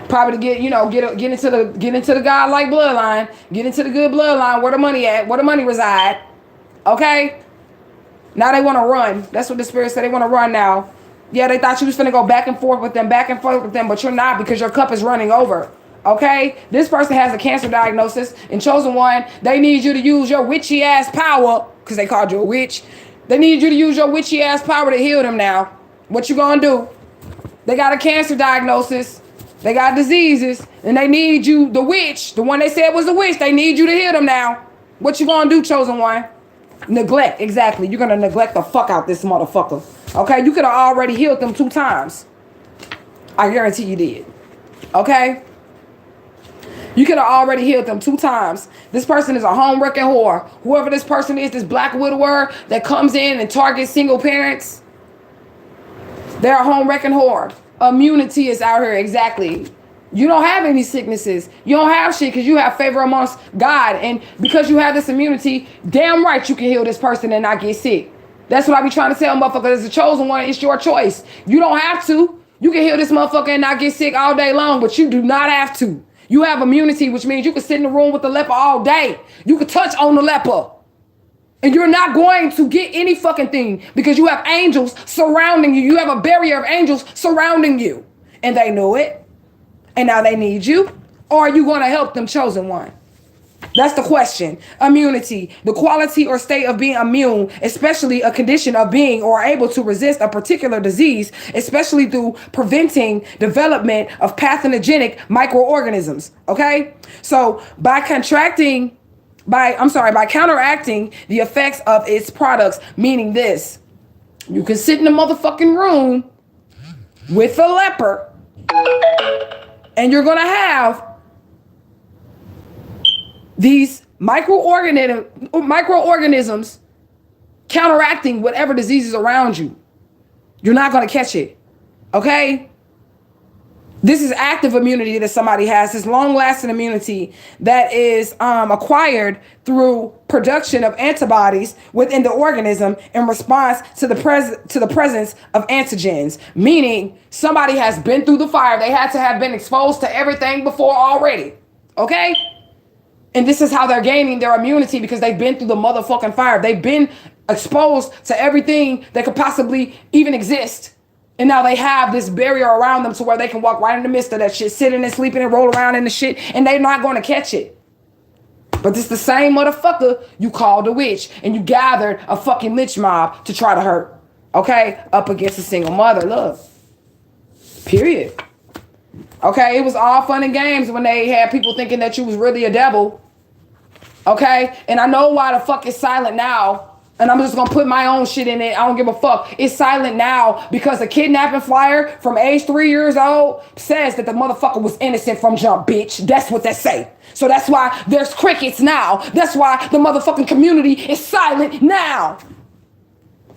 Probably to get into the God-like bloodline, get into the good bloodline, where the money at, where the money reside. Okay? Now they want to run. That's what the spirit said. They want to run now. Yeah, they thought you was finna go back and forth with them, but you're not, because your cup is running over. Okay? This person has a cancer diagnosis, and chosen one, they need you to use your witchy ass power, because they called you a witch. They need you to use your witchy ass power to heal them now. What you gonna do? They got a cancer diagnosis. They got diseases, and they need you, the witch, the one they said was a witch, they need you to heal them now. What you gonna do, chosen one? Neglect, exactly. You're gonna neglect the fuck out this motherfucker. Okay? You could have already healed them 2 times. I guarantee you did. Okay? You could have already healed them 2 times. This person is a home wrecking whore. Whoever this person is, this black widower that comes in and targets single parents, they're a home wrecking whore. Immunity is out here, exactly. You don't have any sicknesses. You don't have shit because you have favor amongst God. And because you have this immunity, damn right you can heal this person and not get sick. That's what I be trying to tell motherfuckers. As a chosen one, it's your choice. You don't have to. You can heal this motherfucker and not get sick all day long, but you do not have to. You have immunity, which means you can sit in the room with the leper all day. You can touch on the leper. And you're not going to get any fucking thing because you have angels surrounding you. You have a barrier of angels surrounding you. And they know it. And now they need you. Or are you going to help them, chosen one? That's the question. Immunity, the quality or state of being immune, especially a condition of being or able to resist a particular disease, especially through preventing development of pathogenic microorganisms. Okay? So by counteracting the effects of its products, meaning this, you can sit in a motherfucking room with a leper and you're going to have these microorganisms counteracting whatever disease is around you. You're not going to catch it. Okay? This is active immunity that somebody has, this long-lasting immunity that is acquired through production of antibodies within the organism in response to the presence of antigens. Meaning somebody has been through the fire. They had to have been exposed to everything before already. Okay? And this is how they're gaining their immunity, because they've been through the motherfucking fire. They've been exposed to everything that could possibly even exist. And now they have this barrier around them to where they can walk right in the midst of that shit, sitting and sleeping and roll around in the shit, and they're not going to catch it. But this the same motherfucker you called a witch, and you gathered a fucking lynch mob to try to hurt. Okay? Up against a single mother. Look. Period. Okay? It was all fun and games when they had people thinking that you was really a devil. Okay? And I know why the fuck it's silent now. And I'm just going to put my own shit in it. I don't give a fuck. It's silent now because a kidnapping flyer from age 3 years old says that the motherfucker was innocent from jump, bitch. That's what they say. So that's why there's crickets now. That's why the motherfucking community is silent now.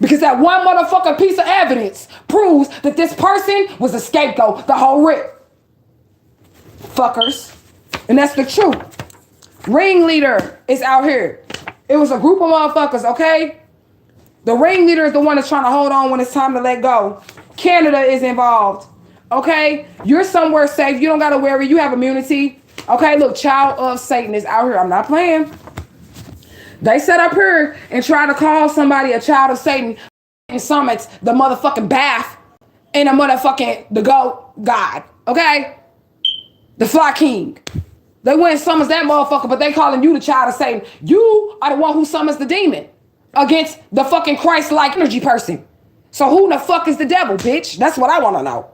Because that one motherfucking piece of evidence proves that this person was a scapegoat the whole rip. Fuckers. And that's the truth. Ringleader is out here. It was a group of motherfuckers, okay? The ringleader is the one that's trying to hold on when it's time to let go. Canada is involved, okay? You're somewhere safe. You don't got to worry. You have immunity. Okay, look, child of Satan is out here. I'm not playing. They set up here and try to call somebody a child of Satan and summons the motherfucking bath and the goat god, okay? The fly king. They went and summons that motherfucker, but they calling you the child of Satan. You are the one who summons the demon against the fucking Christ-like energy person. So who the fuck is the devil, bitch? That's what I want to know.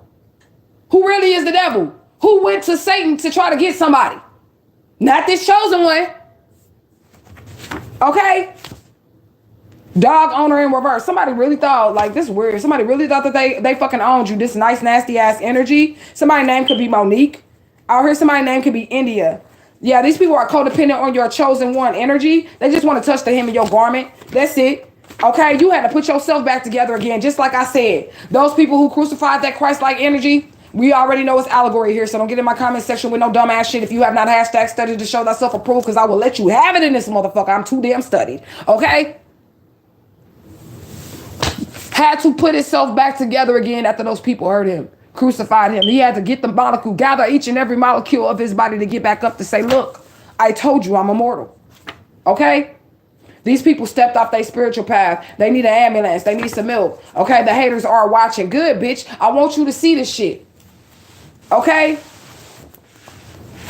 Who really is the devil? Who went to Satan to try to get somebody? Not this chosen one. Okay? Dog owner in reverse. Somebody really thought, like, this is weird. Somebody really thought that they fucking owned you. This nice, nasty ass energy. Somebody's name could be Monique. Out here, somebody's name could be India. Yeah, these people are codependent on your chosen one energy. They just want to touch the hem of your garment. That's it. Okay, you had to put yourself back together again, just like I said. Those people who crucified that Christ-like energy, we already know it's allegory here, so don't get in my comment section with no dumbass shit if you have not hashtag studied to show thyself approved, because I will let you have it in this motherfucker. I'm too damn studied. Okay? Had to put itself back together again after those people hurt him, crucified him. He had to get the molecule, gather each and every molecule of his body to get back up to say, look, I told you I'm immortal. Okay? These people stepped off their spiritual path. They need an ambulance. They need some milk. Okay? The haters are watching. Good, bitch. I want you to see this shit. Okay?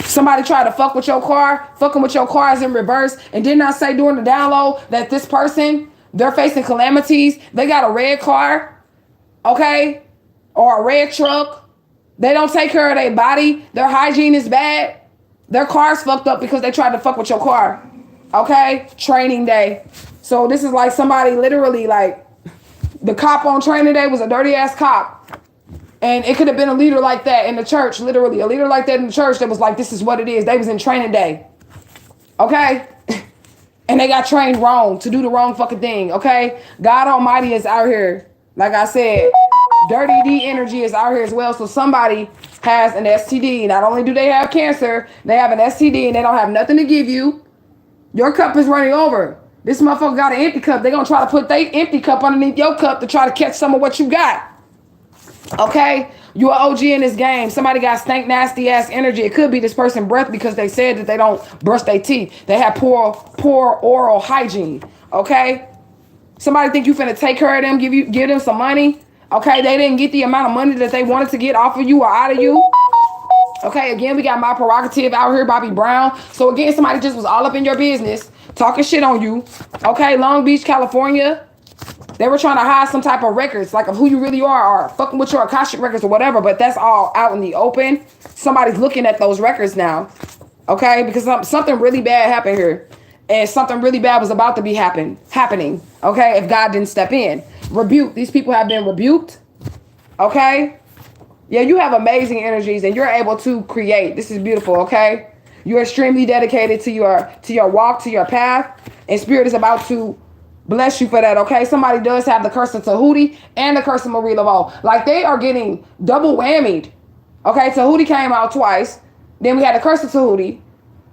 Somebody tried to fuck with your car. Fucking with your car is in reverse. And didn't I say during the download that this person, they're facing calamities? They got a red car. Okay? Or a red truck. They don't take care of their body. Their hygiene is bad. Their car's fucked up because they tried to fuck with your car. Okay? Training day. So this is like somebody literally, like, the cop on training day was a dirty ass cop. And it could have been a leader like that in the church, literally. A leader like that in the church that was like, this is what it is. They was in training day. Okay? And they got trained wrong to do the wrong fucking thing. Okay? God Almighty is out here. Like I said, dirty D energy is out here as well. So somebody has an STD. Not only do they have cancer, they have an STD and they don't have nothing to give you. Your cup is running over. This motherfucker got an empty cup. They're going to try to put their empty cup underneath your cup to try to catch some of what you got. Okay? You an OG in this game. Somebody got stank, nasty ass energy. It could be this person's breath because they said that they don't brush their teeth. They have poor oral hygiene. Okay? Somebody think you finna take care of them, give them some money. Okay? They didn't get the amount of money that they wanted to get off of you or out of you. Okay, again, we got my prerogative out here, Bobby Brown. So again, somebody just was all up in your business, talking shit on you. Okay, Long Beach, California. They were trying to hide some type of records, like of who you really are, or fucking with your Akashic records or whatever, but that's all out in the open. Somebody's looking at those records now. Okay, because something really bad happened here. And something really bad was about to be happening. Okay, if God didn't step in. Rebuke. These people have been rebuked. Okay. Yeah, you have amazing energies and you're able to create. This is beautiful, okay? You're extremely dedicated to your walk, to your path, and Spirit is about to bless you for that, okay? Somebody does have the curse of Tahuti and the curse of Marie Laveau. Like, they are getting double whammied, okay? Tahuti came out twice. Then we had the curse of Tahuti,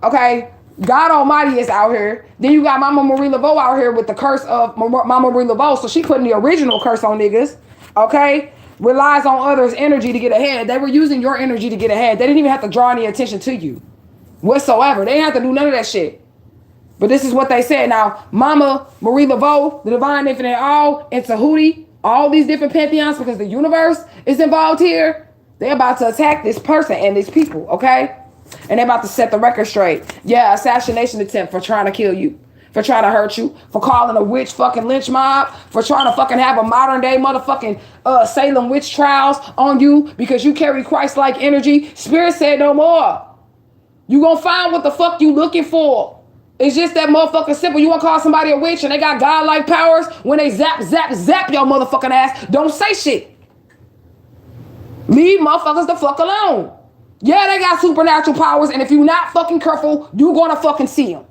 okay? God Almighty is out here. Then you got Mama Marie Laveau out here with the curse of Mama Marie Laveau. So she putting the original curse on niggas, okay? Relies on others' energy to get ahead. They were using your energy to get ahead. They didn't even have to draw any attention to you whatsoever. They didn't have to do none of that shit. But this is what they said. Now, Mama Marie Laveau, the Divine Infinite All, and Tahuti, all these different pantheons, because the universe is involved here, they're about to attack this person and these people, okay? And they're about to set the record straight. Yeah, assassination attempt for trying to kill you. For trying to hurt you, for calling a witch fucking lynch mob, for trying to fucking have a modern day motherfucking Salem witch trials on you because you carry Christ-like energy. Spirit said no more. You gonna find what the fuck you looking for. It's just that motherfucking simple. You wanna call somebody a witch and they got godlike powers when they zap your motherfucking ass. Don't say shit. Leave motherfuckers the fuck alone. Yeah, they got supernatural powers, and if you're not fucking careful, you gonna fucking see them.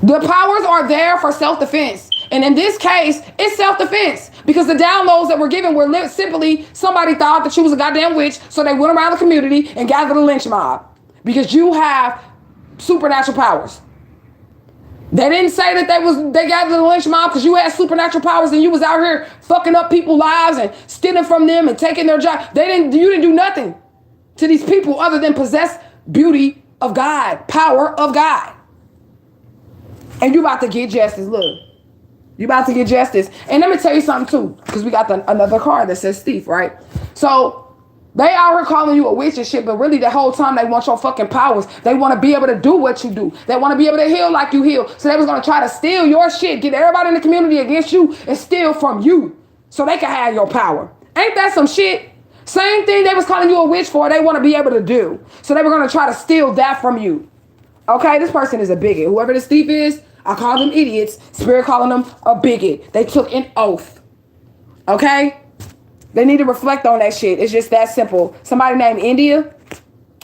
The powers are there for self-defense. And in this case, it's self-defense. Because the downloads that were given were simply somebody thought that she was a goddamn witch, so they went around the community and gathered a lynch mob. Because you have supernatural powers. They didn't say that they gathered a lynch mob because you had supernatural powers and you was out here fucking up people's lives and stealing from them and taking their job. You didn't do nothing to these people other than possess beauty of God, power of God. And you about to get justice. Look, you about to get justice. And let me tell you something too, because we got another card that says thief, right? So they out here calling you a witch and shit, but really the whole time they want your fucking powers. They want to be able to do what you do. They want to be able to heal like you heal. So they was going to try to steal your shit, get everybody in the community against you and steal from you so they can have your power. Ain't that some shit? Same thing they was calling you a witch for, they want to be able to do. So they were going to try to steal that from you. Okay, this person is a bigot. Whoever this thief is, I call them idiots. Spirit calling them a bigot. They took an oath. Okay? They need to reflect on that shit. It's just that simple. Somebody named India.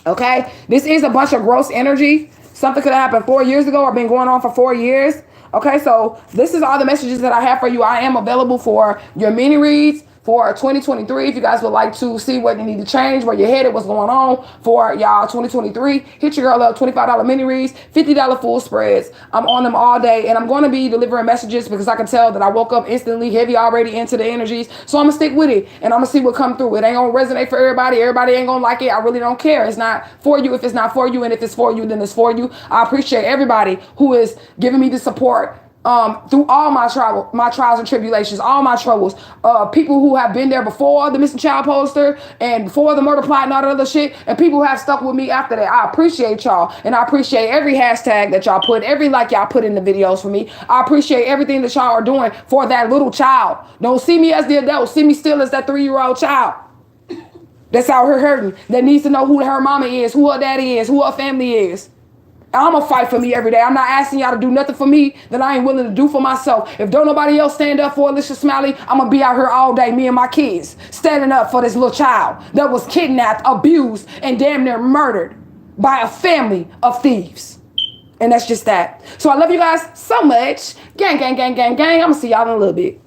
Okay? This is a bunch of gross energy. Something could have happened 4 years ago or been going on for 4 years. Okay, so this is all the messages that I have for you. I am available for your mini reads for 2023. If you guys would like to see what you need to change, where you're headed, what's going on for y'all 2023, hit your girl up. $25 mini reads, $50 full spreads. I'm on them all day, and I'm going to be delivering messages because I can tell that I woke up instantly heavy already into the energies. So I'm going to stick with it, and I'm going to see what come through. It ain't going to resonate for everybody. Everybody ain't going to like it. I really don't care. It's not for you if it's not for you, and if it's for you, then it's for you. I appreciate everybody who is giving me the support through all my trials and tribulations, all my troubles. People who have been there before the missing child poster and before the murder plot and all that other shit, and people who have stuck with me after that. I appreciate y'all, and I appreciate every hashtag that y'all put, every like y'all put in the videos for me. I appreciate everything that y'all are doing for that little child. Don't see me as the adult. See me still as that 3-year-old child that's out here hurting, that needs to know who her mama is, who her daddy is, who her family is. I'm going to fight for me every day. I'm not asking y'all to do nothing for me that I ain't willing to do for myself. If don't nobody else stand up for Alicia Smiley, I'm going to be out here all day, me and my kids, standing up for this little child that was kidnapped, abused, and damn near murdered by a family of thieves. And that's just that. So I love you guys so much. Gang, gang, gang, gang, gang. I'm going to see y'all in a little bit.